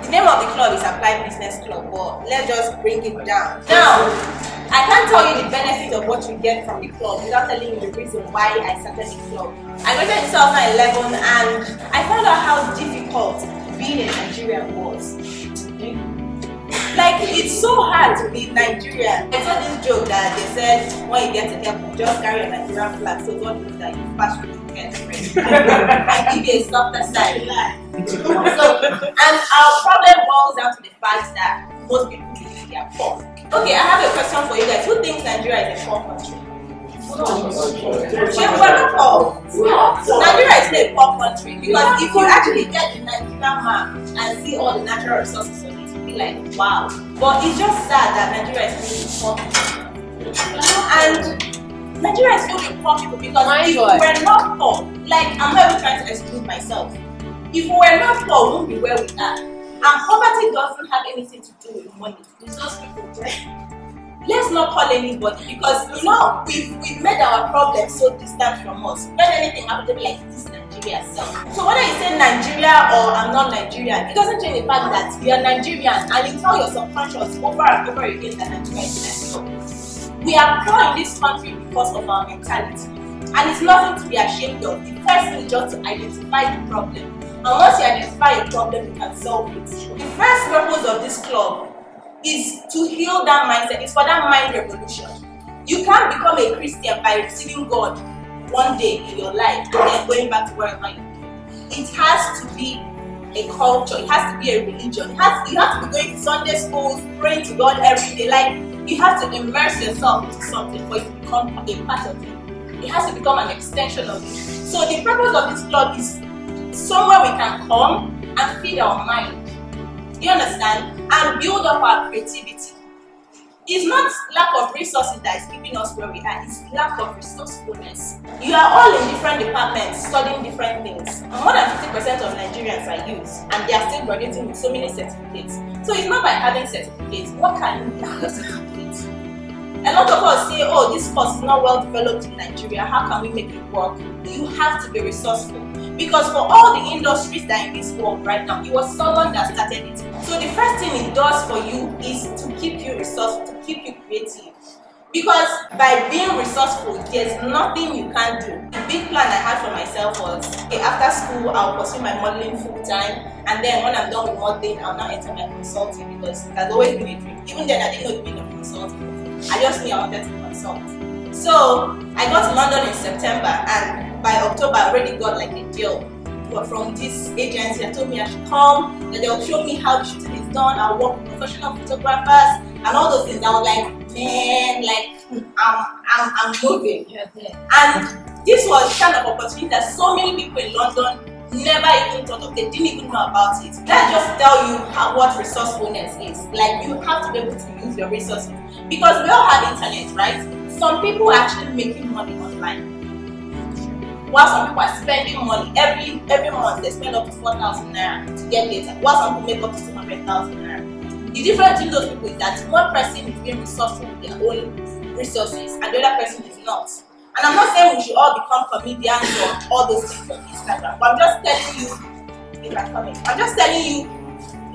The name of the club is Applied Business Club, but let's just bring it down. Now, I can't tell you the benefit of what you get from the club without telling you the reason why I started the club. I graduated in 2011 and I found out how difficult being a Nigerian was. Like, it's so hard to be Nigerian. I saw this joke that they said when you get to airport, just carry a Nigerian flag so God knows that you pass through the gate and give you a softer side. And our problem boils down to the fact that most people believe they are poor. Okay, I have a question for you guys. Who thinks Nigeria is a poor country? Nigeria is a poor country because if you actually get the Nigerian map and see all the natural resources on it, you'll be like, wow. But it's just sad that Nigeria is a poor country. And Nigeria is filled with poor people because if we were not poor, like, I'm not even trying to exclude myself. If we were not poor, we wouldn't be where we are. And poverty doesn't have anything to do with money. It's just people. Let's not call anybody because you know we've made our problems so distant from us. When anything happens, they'll be like, this is Nigeria self. So whether you say Nigeria or I'm not Nigerian, it doesn't change the fact that we are Nigerian and you tell your subconscious over and over again that Nigeria is Nigeria. We are poor in this country because of our mentality. And it's nothing to be ashamed of. The first thing is just to identify the problem. And once you identify a problem, you can solve it. The first purpose of this club is to heal that mindset. It's for that mind revolution. You can't become a Christian by receiving God one day in your life and then going back to wherever you are. It has to be a culture. It has to be a religion. You have to be going to Sunday schools, praying to God every day. Like, you have to immerse yourself into something for it to become a part of you. It has to become an extension of you. So the purpose of this club is somewhere we can come and feed our mind. You understand? And build up our creativity. It's not lack of resources that is keeping us where we are, it's lack of resourcefulness. You are all in different departments studying different things. More than 50% of Nigerians are youth and they are still graduating with so many certificates. So it's not by having certificates. What can you do with your certificates? A lot of us say, oh, this course is not well developed in Nigeria, how can we make it work? You have to be resourceful. Because for all the industries that are in this world right now, it was someone that started it. So the first thing it does for you is to keep you resourceful, to keep you creative. Because by being resourceful, there's nothing you can't do. The big plan I had for myself was, okay, after school, I'll pursue my modeling full time. And then when I'm done with modeling, I'll now enter my consulting because it has always been a dream. Even then, I didn't know the meaning of consulting. I just knew I wanted to consult. So I got to London in September and by October I already got like a deal from this agency. They told me I should come, that they'll show me how the shooting is done. I'll work with professional photographers and all those things. I was like, man, like I'm moving. And this was the kind of opportunity that so many people in London never even thought of. They didn't even know about it. That just tell you what resourcefulness is. Like, you have to be able to use your resources because we all have internet, right? Some people are actually making money online, while some people are spending money every month. They spend up to 4,000 naira to get data, while some people make up to 200,000 naira. The difference between those people is that one person is being resourceful with their own resources and the other person is not. And I'm not saying we should all become comedians or all those things on Instagram, but I'm just telling you, you can comment. I'm just telling you,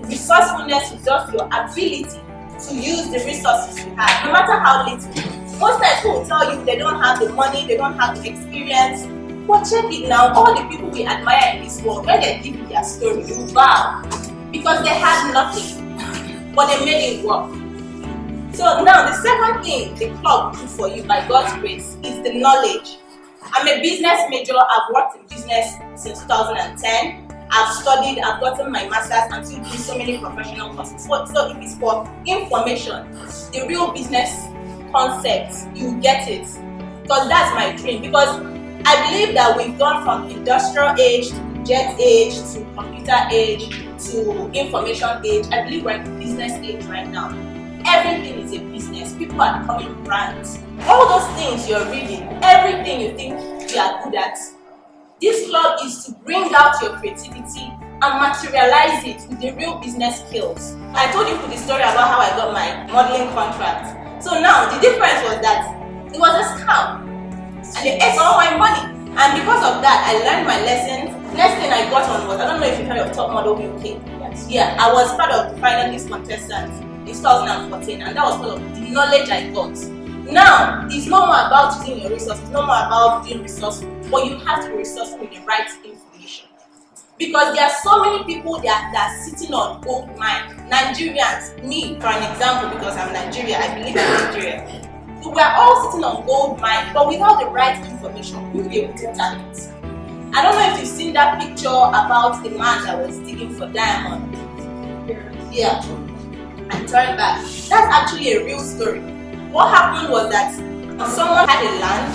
resourcefulness is just your ability to use the resources you have, no matter how little. Most times people will tell you they don't have the money, they don't have the experience. But check it now, all the people we admire in this world, when they give you their story, you wow. Because they had nothing, but they made it work. So now the second thing the club will do for you by God's grace is the knowledge. I'm a business major, I've worked in business since 2010. I've studied, I've gotten my master's, I'm still doing so many professional courses. So if it's for information, the real business concepts, you get it. Because that's my dream. Because I believe that we've gone from industrial age to jet age to computer age to information age. I believe we're in the business age right now. Everything is a business. People are becoming brands. All those things you're reading, everything you think you are good at, this club is to bring out your creativity and materialize it with the real business skills. I told you the story about how I got my modeling contract. So now the difference was that it was a scam and they ate all my money. And because of that, I learned my lesson. Next thing I got on was, I don't know if you've heard of Top Model UK. Yes. Yeah, I was part of the finalist contestants in 2014, and that was part of the knowledge I got. Now, it's no more about using your resources, it's no more about being resourceful, but you have to be resourceful with the right information. Because there are so many people that are sitting on gold mine. Nigerians, me for an example, because I'm Nigerian, I believe in Nigeria. We are all sitting on gold mine, but without the right information, we will be able to tap it. I don't know if you've seen that picture about the man that was digging for diamond. Yeah, and turn back. That's actually a real story. What happened was that someone had a land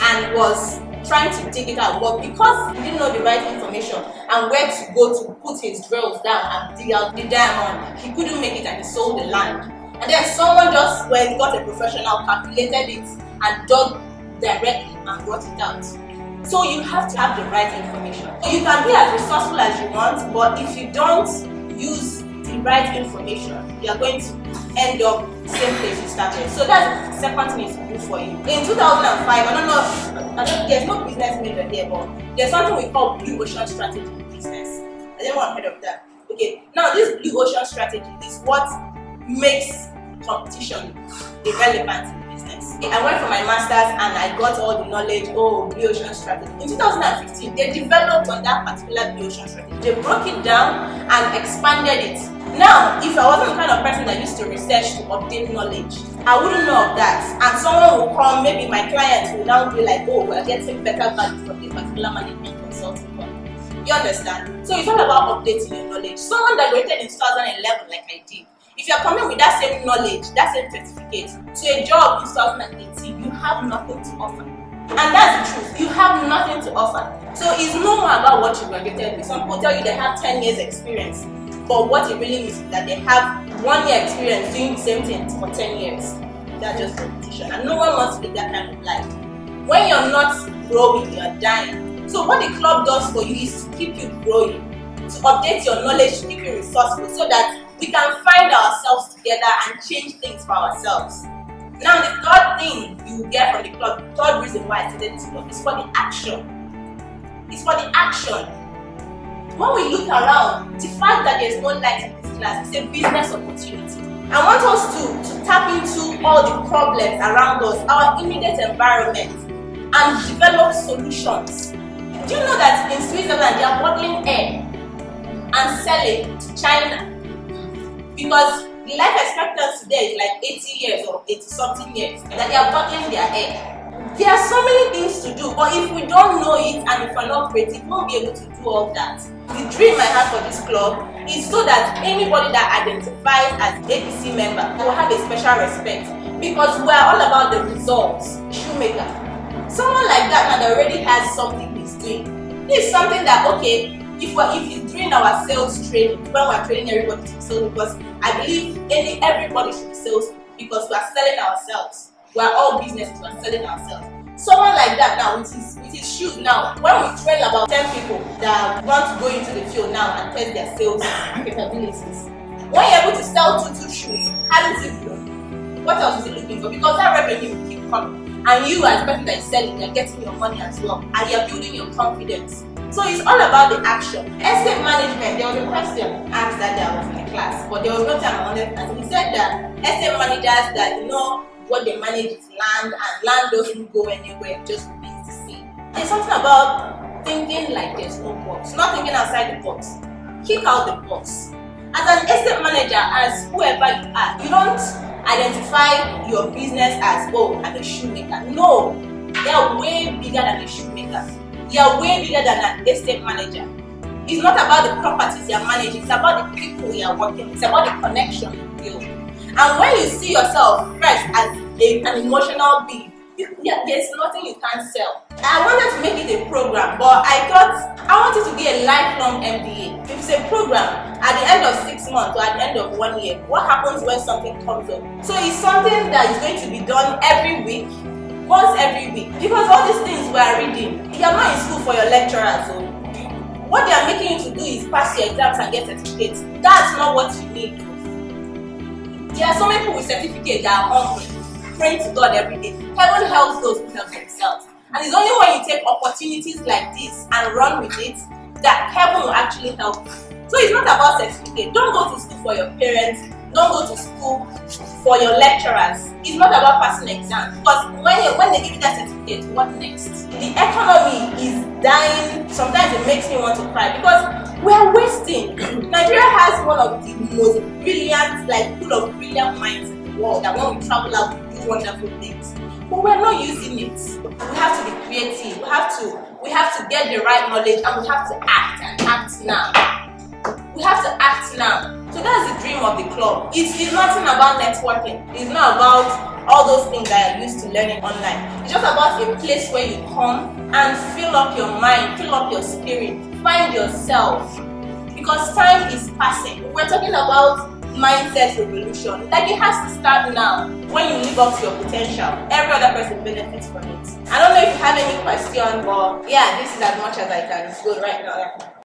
and was trying to dig it out, but because he didn't know the right information and where to go to put his drills down and dig out the diamond, he couldn't make it and he sold the land. And then someone just got a professional, calculated it and dug directly and brought it out. So you have to have the right information. You can be as resourceful as you want, but if you don't use the right information, you are going to end up the same place you started. So that's the second thing to do for you. In 2005, there's no business major here, but there's something we call Blue Ocean Strategy in business. I didn't want to heard of that. Okay, now this Blue Ocean Strategy is what makes competition irrelevant in business. I went for my master's and I got all the knowledge, Blue Ocean Strategy. In 2015, they developed on that particular Blue Ocean Strategy. They broke it down and expanded it. Now, if I wasn't the kind of person that used to research to update knowledge, I wouldn't know of that. And someone will come, maybe my clients will now be like, we're getting better value from this particular management consulting company. You understand? So it's all about updating your knowledge. Someone that graduated in 2011 like I did, if you're coming with that same knowledge, that same certificate, to a job in 2018, you have nothing to offer. And that's the truth, you have nothing to offer. So it's no more about what you graduated with. Some people tell you they have 10 years experience, but what it really means is that they have 1 year experience doing the same thing for 10 years. That's just competition, and no one wants to live that kind of life. When you're not growing, you're dying. So what the club does for you is to keep you growing, to update your knowledge, to keep you resourceful, so that we can find ourselves together and change things for ourselves. Now, the third thing you get from the club, the third reason why I started this club, is for the action. It's for the action. When we look around, the fact that there's no light in this class is a business opportunity. I want us to tap into all the problems around us, our immediate environment, and develop solutions. Do you know that in Switzerland they are bottling air and selling to China? Because the life expectancy there is like 80 years or 80-something years, that they are bottling their air. There are so many things to do, but if we don't know it and if we're not creative, we won't be able to do all that. The dream I have for this club is so that anybody that identifies as APC member will have a special respect, because we're all about the results. Shoemaker, someone like that that already has something he's doing. It's something that, okay, if he's doing our sales training, when we're training everybody to sell, because I believe everybody should be sales, because we are selling ourselves. We are all businesses, we are selling ourselves. Someone like that now, with his shoes now, when we train about 10 people that want to go into the field now and test their sales capabilities, when you're able to sell two shoes, how does it look? What else is he looking for? Because that revenue will keep coming. And you, as the person that is selling, you're getting your money as well, and you're building your confidence. So it's all about the action. Estate management, there was a question asked that day I was in the class, but there was no time I wanted to answer. He said that estate managers that what they manage is land, and land doesn't go anywhere, just remains the same. There's something about thinking like there's no box, not thinking outside the box. Kick out the box. As an estate manager, as whoever you are, you don't identify your business as, I'm a shoemaker. No, they are way bigger than a shoemaker. You are way bigger than an estate manager. It's not about the properties you are managing, it's about the people you are working with, it's about the connection you build. And when you see yourself first as an emotional being, there's nothing you can't sell. I wanted to make it a program, but I thought I want it to be a lifelong MBA. If it's a program, at the end of 6 months or at the end of 1 year, what happens when something comes up? So it's something that is going to be done every week, once every week. Because all these things we are reading, you're not in school for your lecturers. So what they are making you to do is pass your exams and get certificates. That's not what you need. There are so many people with certificates that are hungry, praying to God every day. Heaven helps those who help themselves. And it's only when you take opportunities like this and run with it that heaven will actually help you. So it's not about certificate. Don't go to school for your parents. Don't go to school for your lecturers. It's not about passing exams, because when they give you that certificate, what next? The economy is dying. Sometimes it makes me want to cry because we are wasting. Nigeria has one of the most brilliant, full of brilliant minds in the world, that when we travel out, we do wonderful things. But we're not using it. We have to be creative. We have to get the right knowledge, and we have to act, and act now. We have to act now. So that's the dream of the club. It's nothing about networking. It's not about all those things that are used to learning online. It's just about a place where you come and fill up your mind, fill up your spirit, find yourself. Because time is passing. We're talking about mindset revolution. It has to start now. When you live up to your potential, every other person benefits from it. I don't know if you have any question, but yeah, this is as much as I can go right now.